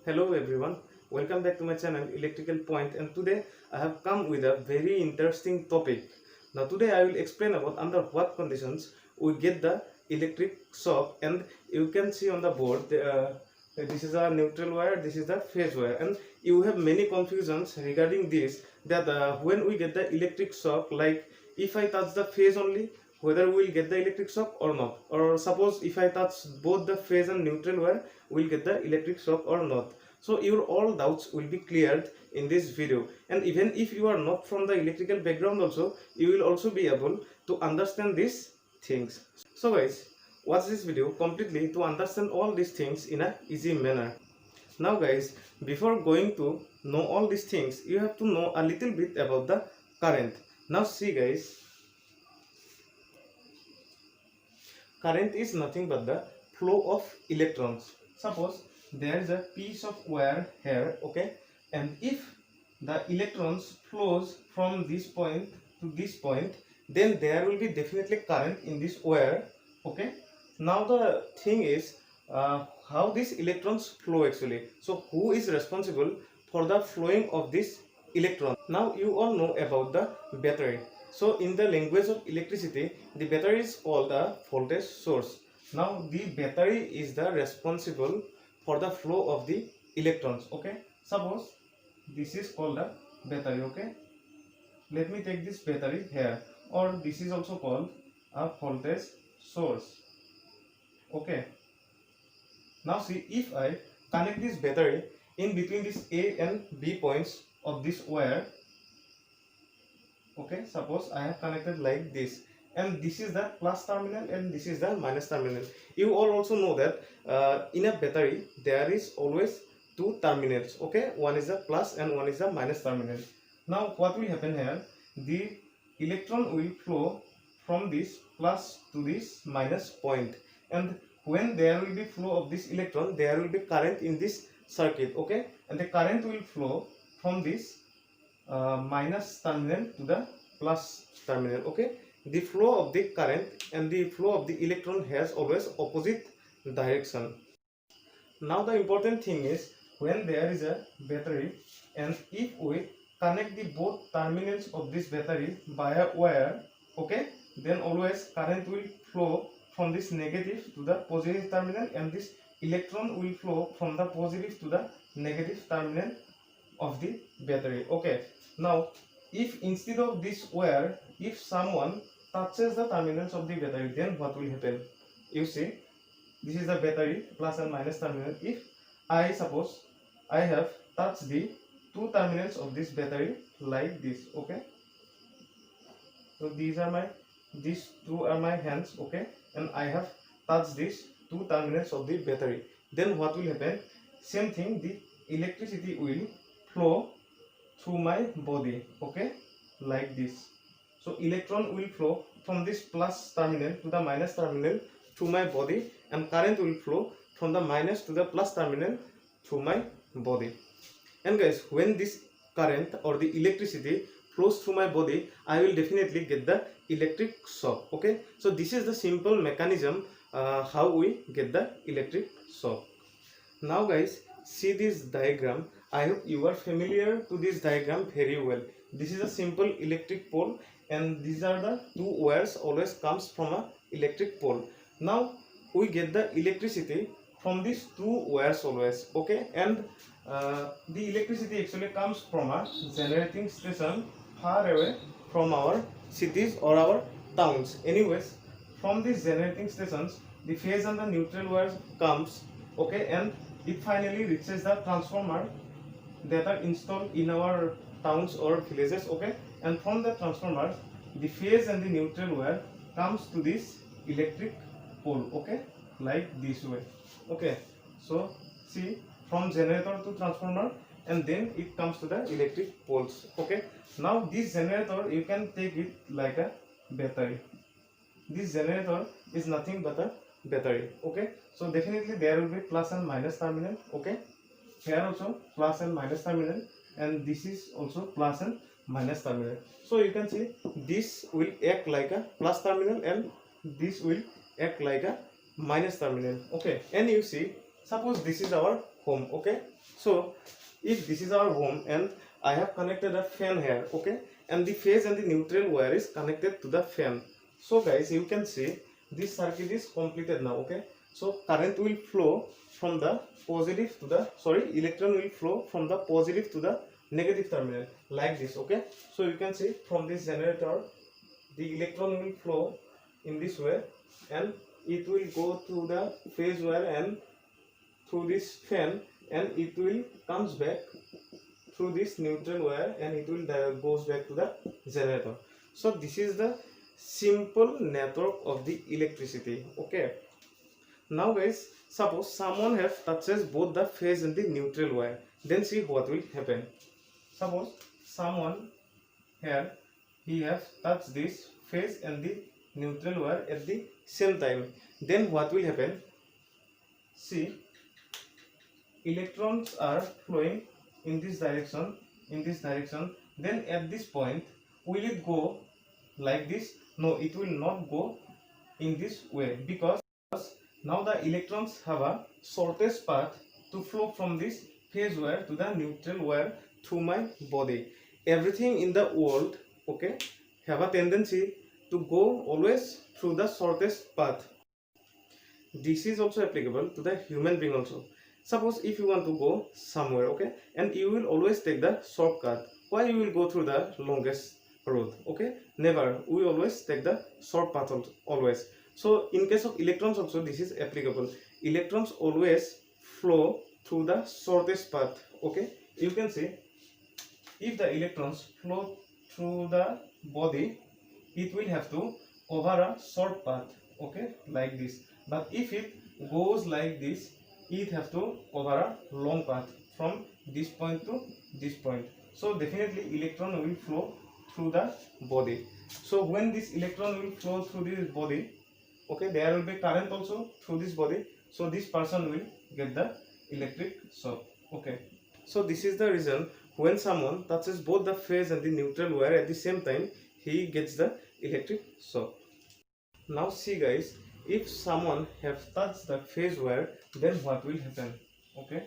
Hello everyone, welcome back to my channel Electrical Point, and today I have come with a very interesting topic. Now today I will explain about under what conditions we get the electric shock, and you can see on the board this is a neutral wire, this is the phase wire, and you have many confusions regarding this, that when we get the electric shock, like if I touch the phase only, whether we will get the electric shock or not, or suppose if I touch both the phase and neutral wire, we will get the electric shock or not. So your all doubts will be cleared in this video, and even if you are not from the electrical background also, you will also be able to understand these things. So guys, watch this video completely to understand all these things in a easy manner. Now guys, before going to know all these things, you have to know a little bit about the current. Now see guys, current is nothing but the flow of electrons. Suppose there is a piece of wire here, okay, and if the electrons flows from this point to this point, then there will be definitely current in this wire, okay. Now the thing is, how these electrons flow actually. So who is responsible for the flowing of this electron? Now you all know about the battery. So in the language of electricity, the battery is called a voltage source. Now the battery is the responsible for the flow of the electrons, okay. Suppose this is called a battery, okay. Let me take this battery here, or this is also called a voltage source, okay. Now see, if I connect this battery in between this A and B points of this wire, okay, suppose I have connected like this, and this is the plus terminal and this is the minus terminal. You all also know that in a battery there is always two terminals, okay, one is the plus and one is the minus terminal. Now what will happen here, the electron will flow from this plus to this minus point, and when there will be flow of this electron, there will be current in this circuit, okay, and the current will flow from this minus terminal to the plus terminal, okay. The flow of the current and the flow of the electron has always opposite direction. Now the important thing is, when there is a battery and if we connect the both terminals of this battery by a wire, okay, then always current will flow from this negative to the positive terminal, and this electron will flow from the positive to the negative terminal of the battery, okay. Now if instead of this wire, if someone touches the terminals of the battery, then what will happen? You see, this is the battery plus and minus terminal. If I suppose I have touched the two terminals of this battery like this, okay, so these two are my hands, okay, and I have touched these two terminals of the battery, then what will happen? Same thing, the electricity will flow through my body, okay, like this. So electron will flow from this plus terminal to the minus terminal through my body, and current will flow from the minus to the plus terminal through my body. And guys, when this current or the electricity flows through my body, I will definitely get the electric shock, okay. So this is the simple mechanism how we get the electric shock. Now guys, see this diagram. I hope you are familiar to this diagram very well. This is a simple electric pole, and these are the two wires always comes from a electric pole. Now we get the electricity from these two wires always, okay, and the electricity actually comes from a generating station far away from our cities or our towns. Anyways, from these generating stations, the phase and the neutral wires comes, okay, and it finally reaches the transformer that are installed in our towns or villages, okay, and from the transformer the phase and the neutral wire comes to this electric pole, okay, like this way, okay. So see, from generator to transformer, and then it comes to the electric poles, okay. Now this generator, you can take it like a battery. This generator is nothing but a battery, okay. So definitely there will be plus and minus terminal, okay, here also plus and minus terminal, and this is also plus and minus terminal. So you can see this will act like a plus terminal and this will act like a minus terminal, okay. And you see, suppose this is our home. Okay, so if this is our home and I have connected a fan here, okay, and the phase and the neutral wire is connected to the fan. So guys, you can see this circuit is completed now. Okay, so current will flow from the positive to the, sorry, electron will flow from the positive to the negative terminal like this. Okay, so you can see from this generator the electron will flow in this way and it will go through the phase wire and through this fan, and it will comes back through this neutral wire and it will goes back to the generator. So this is the simple network of the electricity. Okay, now guys, suppose someone have touches both the phase and the neutral wire, then see what will happen. Suppose someone here, he have touched this phase and the neutral wire at the same time, then what will happen? See, electrons are flowing in this direction, then at this point will it go like this? No, it will not go in this way, because now the electrons have a shortest path to flow from this phase wire to the neutral wire through my body. Everything in the world, okay, have a tendency to go always through the shortest path. This is also applicable to the human being also. Suppose if you want to go somewhere, okay, and you will always take the shortcut, why you will go through the longest road? Okay, never. We always take the short path always. So in case of electrons also this is applicable. Electrons always flow through the shortest path. Okay, you can see if the electrons flow through the body, it will have to cover a short path, okay, like this. But if it goes like this, it has to cover a long path from this point to this point. So definitely electron will flow through the body. So when this electron will flow through this body, okay, there will be current also through this body. So this person will get the electric shock. Okay, so this is the reason when someone touches both the phase and the neutral wire at the same time, he gets the electric shock. Now see guys, if someone have touched the phase wire, then what will happen? Okay,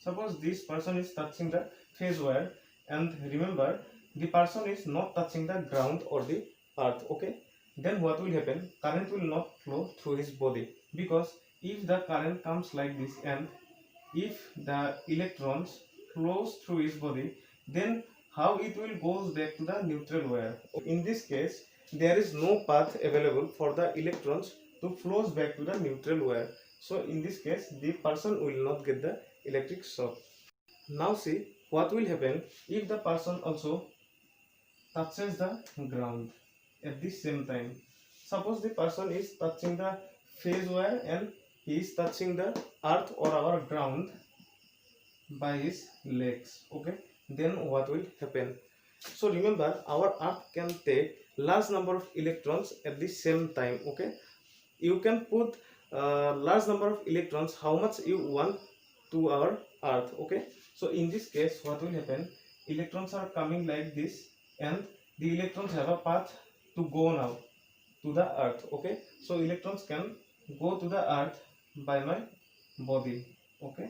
suppose this person is touching the phase wire, and remember the person is not touching the ground or the earth. Okay, then what will happen? Current will not flow through his body, because if the current comes like this and if the electrons flows through his body, then how it will goes back to the neutral wire? In this case, there is no path available for the electrons to flows back to the neutral wire. So in this case, the person will not get the electric shock. Now see what will happen if the person also touches the ground at the same time. Suppose the person is touching the phase wire and he is touching the earth or our ground by his legs. Okay, then what will happen? So remember, our earth can take large number of electrons at the same time. Okay, you can put large number of electrons how much you want to our earth. Okay, so in this case what will happen? Electrons are coming like this and the electrons have a path to go now to the earth. Okay, so electrons can go to the earth by my body. Okay,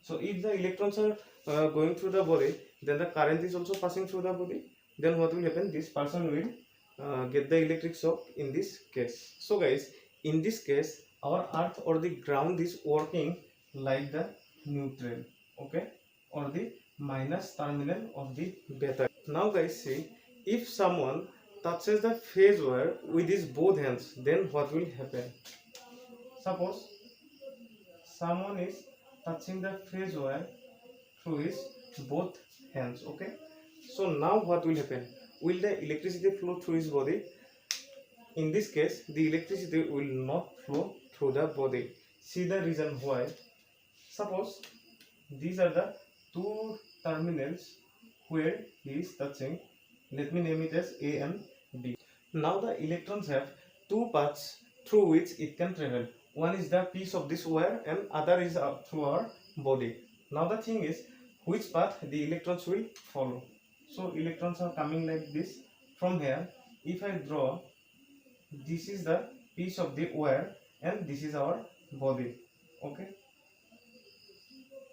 so if the electrons are going through the body, then the current is also passing through the body, then what will happen? This person will get the electric shock in this case. So guys, in this case our earth or the ground is working like the neutral, okay, or the minus terminal of the battery. Now guys, see, if someone touches the phase wire with his both hands, then what will happen? Suppose someone is touching the phase wire through his both hands. Okay, so now what will happen? Will the electricity flow through his body? In this case, the electricity will not flow through the body. See the reason why. Suppose these are the two terminals where he is touching. Let me name it as A and B. Now the electrons have two paths through which it can travel. One is the piece of this wire and other is through our body. Now the thing is, which path the electrons will follow. So electrons are coming like this from here. If I draw, this is the piece of the wire and this is our body. Okay,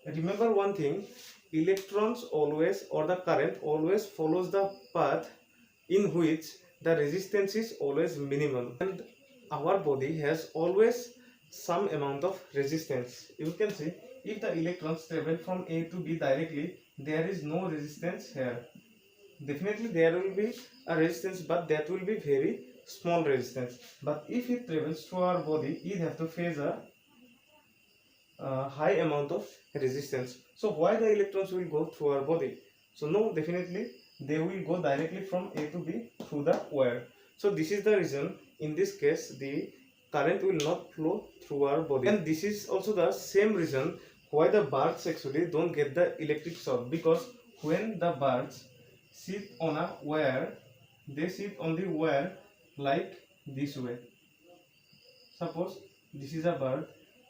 remember one thing, electrons always, or the current always follows the path in which the resistance is always minimal, and our body has always some amount of resistance. You can see, if the electrons travel from A to B directly, there is no resistance here. Definitely there will be a resistance, but that will be very small resistance. But if it travels through our body, it has to face a high amount of resistance. So why the electrons will go through our body? So no, definitely they will go directly from A to B through the wire. So this is the reason, in this case the current will not flow through our body. And this is also the same reason why the birds actually don't get the electric shock, because when the birds sit on a wire, they sit on the wire like this way. Suppose this is a bird,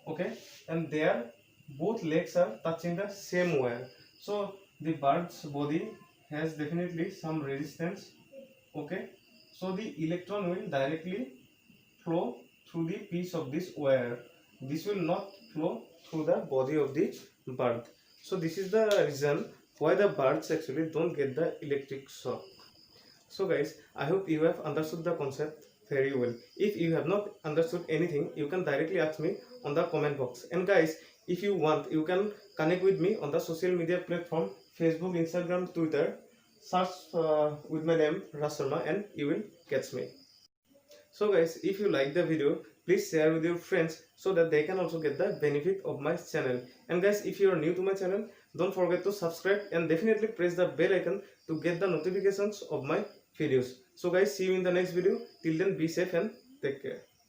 okay, and their both legs are touching the same wire. So the bird's body has definitely some resistance, okay. So the electron will directly flow through the piece of this wire. This will not flow through the body of the bird. So this is the reason why the birds actually don't get the electric shock. So guys, I hope you have understood the concept very well. If you have not understood anything, you can directly ask me on the comment box. And guys, if you want, you can connect with me on the social media platform, Facebook, Instagram, Twitter. Search with my name Raj Sharma and you will catch me. So guys, if you like the video, please share with your friends so that they can also get the benefit of my channel. And guys, if you are new to my channel, don't forget to subscribe and definitely press the bell icon to get the notifications of my videos. So guys, see you in the next video. Till then, be safe and take care.